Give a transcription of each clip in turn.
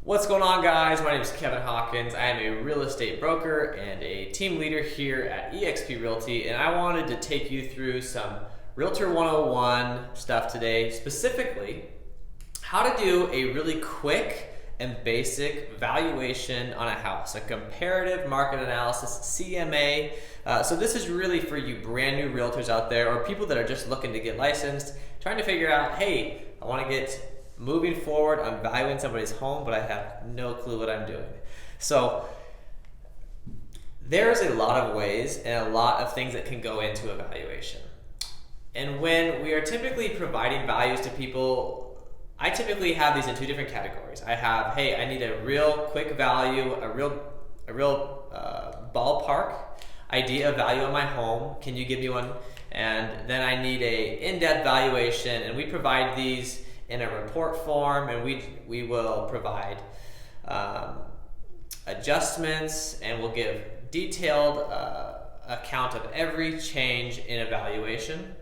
What's going on, guys? My name is Kevin Hawkins. I am a real estate broker and a team leader here at eXp Realty, and I wanted to take you through some Realtor 101 stuff today, specifically how to do a really quick and basic valuation on a house, a Comparative Market Analysis, CMA. So this is really for you brand new realtors out there or people that are just looking to get licensed, trying to figure out, hey, I want to get moving forward, I'm valuing somebody's home, but I have no clue what I'm doing. So there's a lot of ways and a lot of things that can go into a valuation. And when we are typically providing values to people, I typically have these in two different categories. I have, hey, I need a real quick value, a real ballpark idea of value on my home. Can you give me one? And then I need a in-depth valuation, and we provide these in a report form, and we will provide adjustments, and we'll give detailed account of every change in evaluation.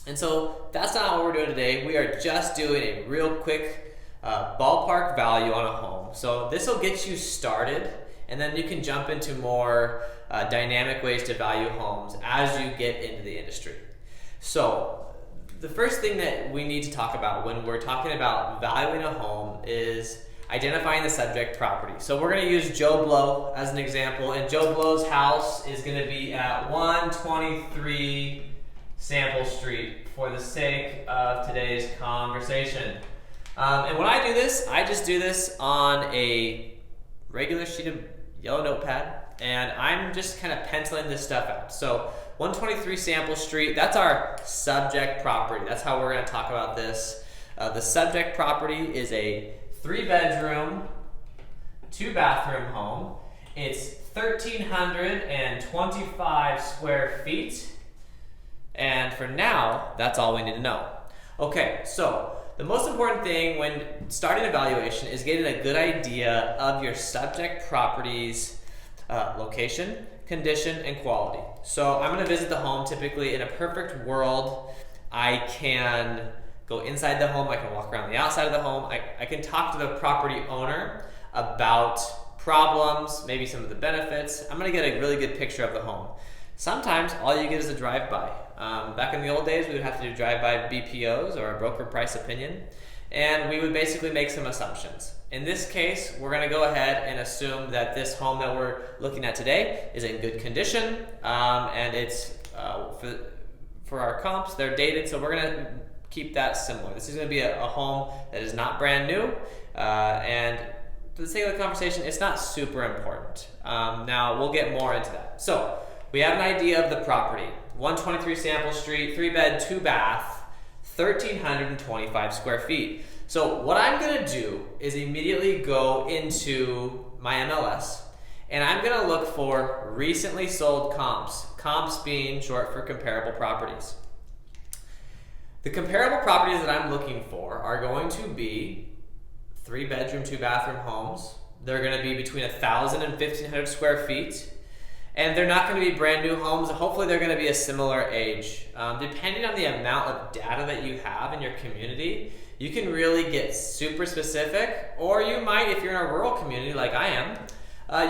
And so that's not what we're doing today. We are just doing a real quick ballpark value on a home. So this will get you started, and then you can jump into more dynamic ways to value homes as you get into the industry. So the first thing that we need to talk about when we're talking about valuing a home is identifying the subject property. So we're going to use Joe Blow as an example, and Joe Blow's house is going to be at 123 Sample Street for the sake of today's conversation. And when I do this, I just do this on a regular sheet of yellow notepad, and I'm just kind of penciling this stuff out. So 123 Sample Street, that's our subject property. That's how we're going to talk about this. The subject property is a 3-bedroom, 2-bathroom home. It's 1,325 square feet. And for now, that's all we need to know. Okay, so the most important thing when starting a valuation is getting a good idea of your subject property's location, condition, and quality. So I'm going to visit the home. Typically, in a perfect world, I can go inside the home, I can walk around the outside of the home, I can talk to the property owner about problems, maybe some of the benefits. I'm going to get a really good picture of the home. Sometimes all you get is a drive-by. Back in the old days, we would have to do drive-by BPOs, or a broker price opinion, and we would basically make some assumptions. In this case, we're going to go ahead and assume that this home that we're looking at today is in good condition, and it's for our comps, they're dated, so we're going to keep that similar. This is going to be a home that is not brand new, and for the sake of the conversation, it's not super important. Now, we'll get more into that. So we have an idea of the property. 123 Sample Street, 3-bed, 2-bath, 1,325 square feet. So what I'm going to do is immediately go into my MLS, and I'm going to look for recently sold comps. Comps being short for comparable properties. The comparable properties that I'm looking for are going to be 3-bedroom, 2-bathroom homes. They're going to be between 1,000 and 1,500 square feet. And they're not going to be brand new homes. Hopefully they're going to be a similar age. Depending on the amount of data that you have in your community, you can really get super specific, or you might, if you're in a rural community like I am,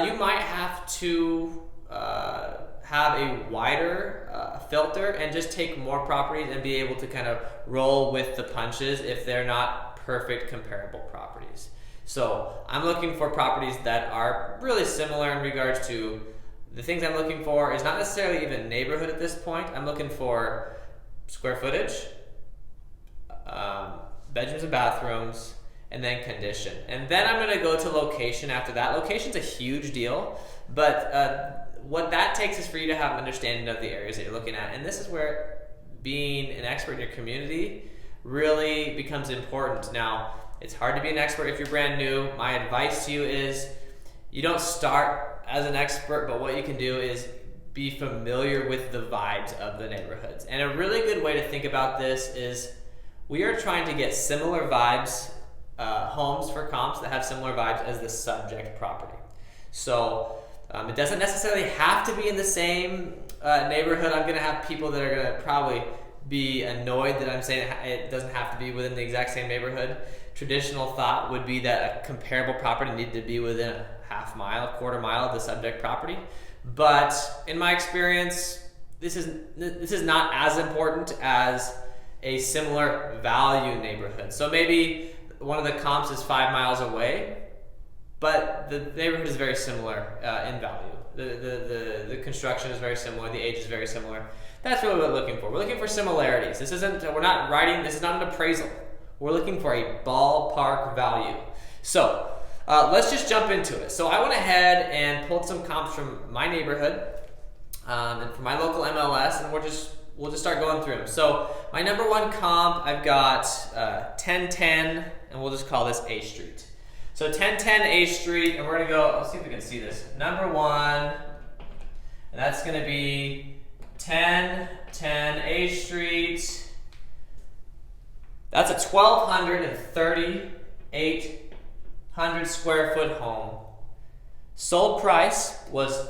you might have to have a wider filter and just take more properties and be able to kind of roll with the punches if they're not perfect comparable properties. So I'm looking for properties that are really similar in regards to the things I'm looking for is not necessarily even neighborhood at this point. I'm looking for square footage, bedrooms and bathrooms, and then condition. And then I'm going to go to location after that. Location's a huge deal, but what that takes is for you to have an understanding of the areas that you're looking at. And this is where being an expert in your community really becomes important. Now, it's hard to be an expert if you're brand new. My advice to you is you don't start as an expert, but what you can do is be familiar with the vibes of the neighborhoods. And a really good way to think about this is we are trying to get similar vibes, homes for comps that have similar vibes as the subject property. So it doesn't necessarily have to be in the same neighborhood. I'm going to have people that are going to probably be annoyed that I'm saying it doesn't have to be within the exact same neighborhood. traditional thought would be that a comparable property needed to be within a half mile, quarter mile of the subject property. But in my experience, this is not as important as a similar value neighborhood. So maybe one of the comps is 5 miles away, but the neighborhood is very similar in value. The construction is very similar. The age is very similar. That's what we're looking for. We're looking for similarities. This is not an appraisal. We're looking for a ballpark value. So let's just jump into it. So I went ahead and pulled some comps from my neighborhood and from my local MLS, and we'll just start going through them. So my number one comp, I've got 1010, and we'll just call this A Street. So 1010 A Street, and we're gonna go, let's see if we can see this. Number one, and that's gonna be 1010 A Street. That's a 1,238 square foot home. Sold price was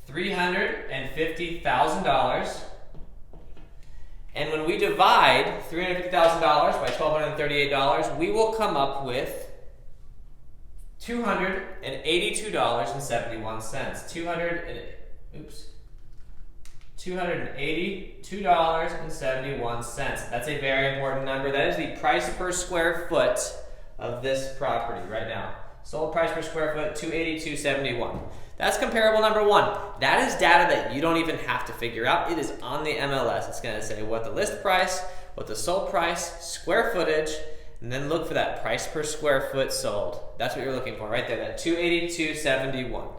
$350,000. And when we divide $350,000 by $1,238, we will come up with $282.71. $282.71. That's a very important number. That is the price per square foot of this property right now. Sold price per square foot, $282.71. That's comparable number one. That is data that you don't even have to figure out. It is on the MLS. It's going to say what the list price, what the sold price, square footage, and then look for that price per square foot sold. That's what you're looking for right there, that $282.71.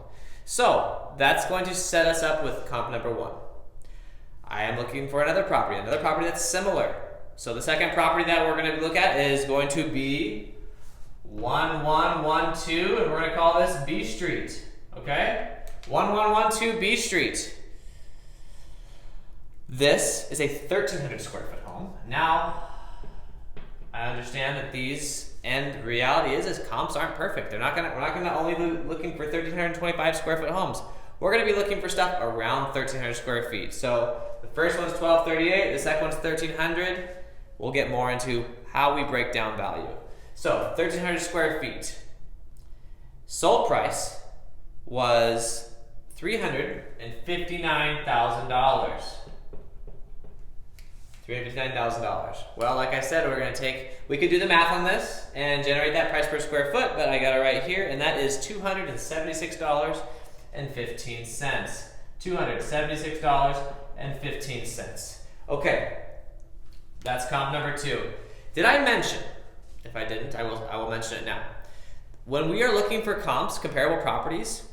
So that's going to set us up with comp number one. I am looking for another property that's similar. So the second property that we're going to look at is going to be 1112, and we're going to call this B Street. Okay? 1112 B Street. This is a 1,300 square foot home. Now, I understand that these, and reality is comps aren't perfect. We're not gonna only be looking for 1,325 square foot homes. We're gonna be looking for stuff around 1,300 square feet. So the first one's 1,238, the second one's 1,300. We'll get more into how we break down value. So 1,300 square feet. Sold price was $359,000. $359,000. Well, like I said, we could do the math on this and generate that price per square foot, but I got it right here, and that is $276.15. $276.15. Okay, that's comp number two. Did I mention? If I didn't, I will mention it now. When we are looking for comps, comparable properties,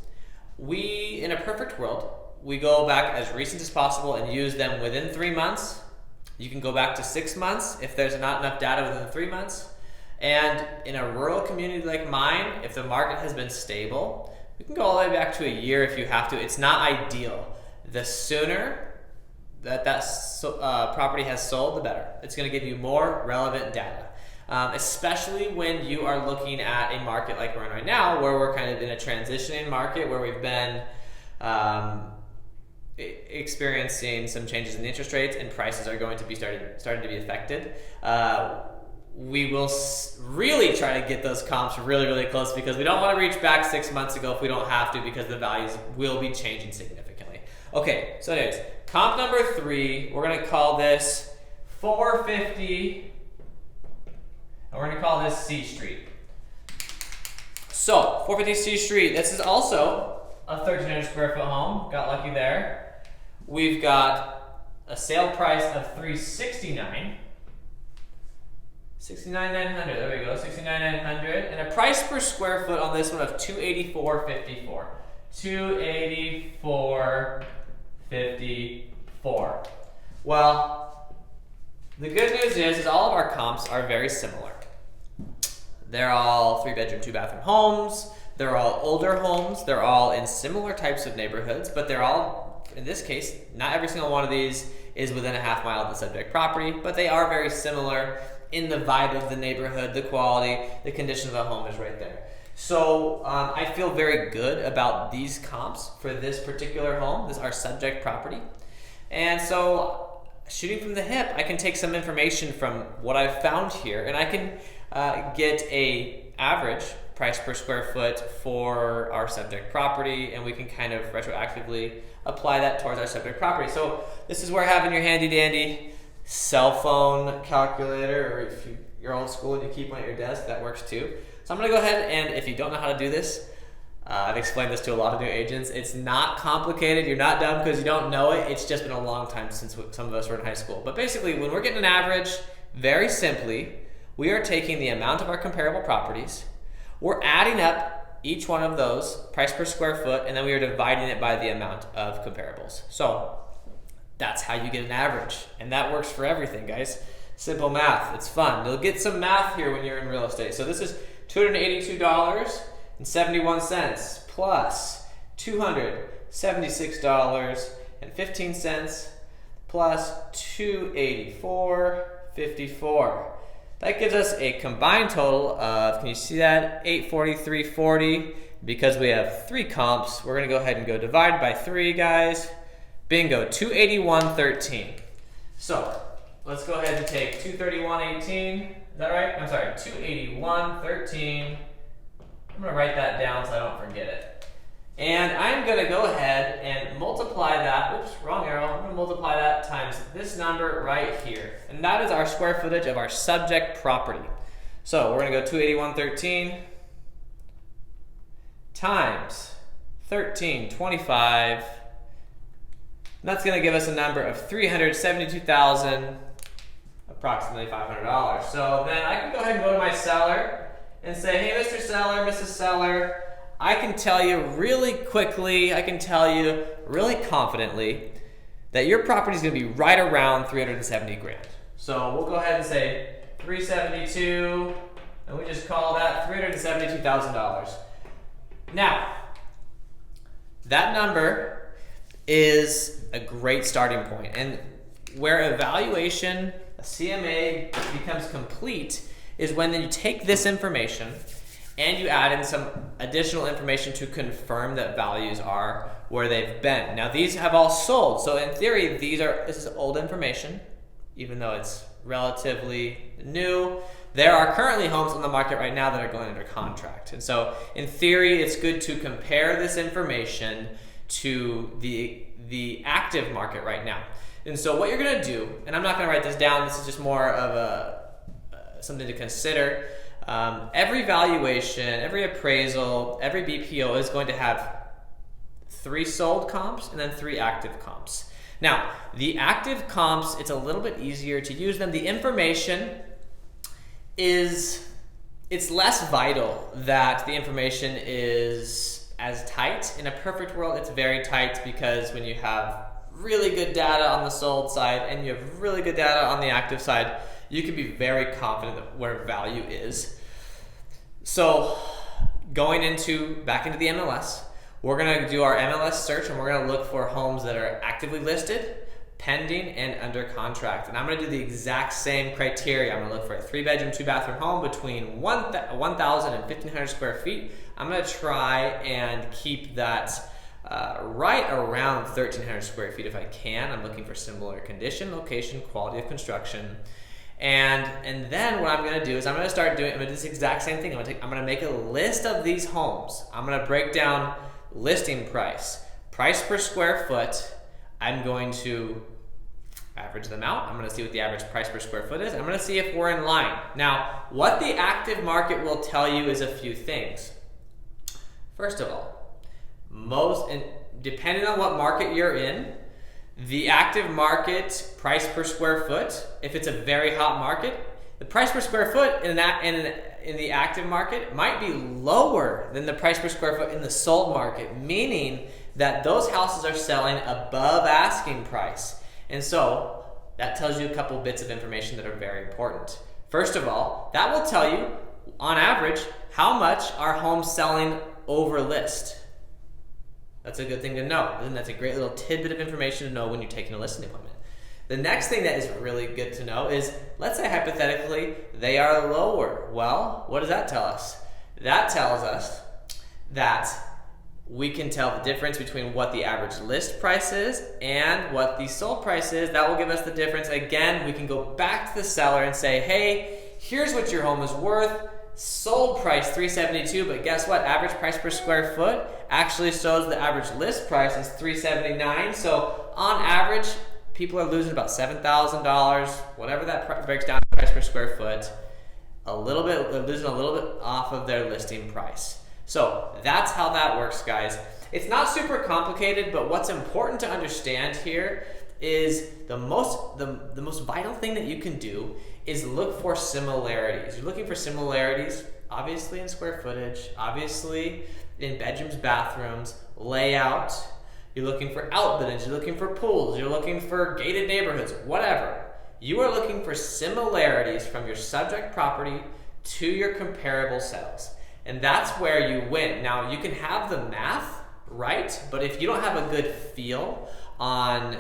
we, in a perfect world, we go back as recent as possible and use them within 3 months. You can go back to 6 months if there's not enough data within 3 months. And in a rural community like mine, if the market has been stable, we can go all the way back to a year if you have to. It's not ideal. The sooner that property has sold, the better. It's going to give you more relevant data. Especially when you are looking at a market like we're in right now, where we're kind of in a transitioning market, where we've been experiencing some changes in the interest rates and prices are going to be starting to be affected. We will really try to get those comps really, really close, because we don't want to reach back 6 months ago if we don't have to, because the values will be changing significantly. Okay, so anyways, comp number three, we're going to call this 450. And we're going to call this C Street. So, 450 C Street, this is also a 1,300 square foot home. Got lucky there. We've got a sale price of $369. $69,900. There we go, $69,900. And a price per square foot on this one of $284.54. $284.54. Well, the good news is all of our comps are very similar. They're all 3-bedroom, 2-bathroom homes. They're all older homes. They're all in similar types of neighborhoods, but they're all, in this case, not every single one of these is within a half mile of the subject property, but they are very similar in the vibe of the neighborhood, the quality, the condition of the home is right there. So I feel very good about these comps for this particular home. This is our subject property. And so shooting from the hip, I can take some information from what I've found here, and I can get a average price per square foot for our subject property, and we can kind of retroactively apply that towards our subject property. So this is where having your handy dandy cell phone calculator, or if you're old school and you keep one at your desk, that works too. So I'm gonna go ahead, and if you don't know how to do this, I've explained this to a lot of new agents. It's not complicated. You're not dumb because you don't know it. It's just been a long time since some of us were in high school. But basically, when we're getting an average, very simply, we are taking the amount of our comparable properties, we're adding up each one of those, price per square foot, and then we are dividing it by the amount of comparables. So that's how you get an average. And that works for everything, guys. Simple math. It's fun. You'll get some math here when you're in real estate. So this is $282.71 plus $276.15 plus $284.54. That gives us a combined total of, can you see that? $843.40. Because we have 3 comps, we're going to go ahead and go divide by 3, guys. Bingo, $281.13. So let's go ahead and take $231.18. Is that right? I'm sorry, $281.13. I'm going to write that down so I don't forget it. And I'm going to go ahead and multiply that, oops, wrong arrow. I'm going to multiply that times this number right here. And that is our square footage of our subject property. So we're going to go 281.13 times 1325. That's going to give us a number of $372,000, approximately $500. So then I can go ahead and go to my seller and say, hey, Mr. Seller, Mrs. Seller, I can tell you really quickly, I can tell you really confidently that your property is going to be right around 370 grand. So we'll go ahead and say 372, and we just call that $372,000. Now, that number is a great starting point, and where evaluation, a CMA, becomes complete is when you take this information and you add in some additional information to confirm that values are where they've been. Now these have all sold, so in theory this is old information, even though it's relatively new. There are currently homes on the market right now that are going under contract, and so in theory it's good to compare this information to the active market right now. And so what you're going to do, and I'm not going to write this down, this is just more of something to consider. Every valuation, every appraisal, every BPO is going to have 3 sold comps and then 3 active comps. Now, the active comps, it's a little bit easier to use them. The information it's less vital that the information is as tight. In a perfect world, it's very tight, because when you have really good data on the sold side and you have really good data on the active side, you can be very confident that where value is. So going back into the MLS, we're going to do our MLS search, and we're going to look for homes that are actively listed, pending, and under contract. And I'm going to do the exact same criteria. I'm going to look for a 3-bedroom, 2-bathroom home between 1,000 and 1,500 square feet. I'm going to try and keep that right around 1,300 square feet if I can. I'm looking for similar condition, location, quality of construction. And then what I'm going to do is I'm going to start doing this exact same thing. I'm going to make a list of these homes. I'm going to break down listing price per square foot. I'm going to average them out. I'm going to see what the average price per square foot is. I'm going to see if we're in line. Now, what the active market will tell you is a few things. First of all, depending on what market you're in, the active market price per square foot, if it's a very hot market, the price per square foot in the active market might be lower than the price per square foot in the sold market, meaning that those houses are selling above asking price. And so that tells you a couple bits of information that are very important. First of all, that will tell you, on average, how much are homes selling over list. That's a good thing to know, and that's a great little tidbit of information to know when you're taking a listing appointment. The next thing that is really good to know is, let's say hypothetically they are lower. Well, what does that tell us? That tells us that we can tell the difference between what the average list price is and what the sold price is. That will give us the difference. Again, we can go back to the seller and say, hey, here's what your home is worth. Sold price $372, but guess what? Average price per square foot actually shows the average list price is $379. So on average, people are losing about $7,000, whatever that breaks down to price per square foot. They're losing a little bit off of their listing price. So that's how that works, guys. It's not super complicated, but what's important to understand here is the most vital thing that you can do is look for similarities. You're looking for similarities, obviously in square footage, obviously in bedrooms, bathrooms, layout. You're looking for outbuildings, you're looking for pools, you're looking for gated neighborhoods, whatever. You are looking for similarities from your subject property to your comparable sales. And that's where you win. Now, you can have the math right, but if you don't have a good feel on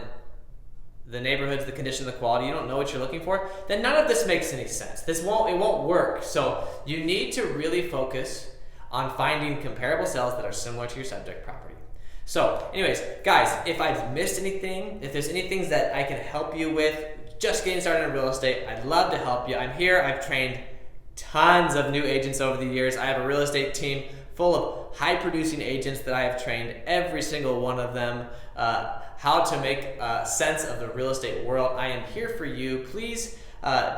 the neighborhoods, the condition, the quality, you don't know what you're looking for, then none of this makes any sense. It won't work. So you need to really focus on finding comparable sales that are similar to your subject property. So anyways, guys, if I've missed anything, if there's any things that I can help you with, just getting started in real estate, I'd love to help you. I'm here. I've trained tons of new agents over the years. I have a real estate team full of high-producing agents that I have trained, every single one of them, how to make sense of the real estate world. I am here for you. Please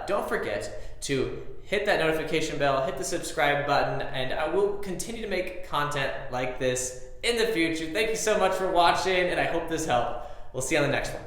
don't forget to hit that notification bell, hit the subscribe button, and I will continue to make content like this in the future. Thank you so much for watching, and I hope this helped. We'll see you on the next one.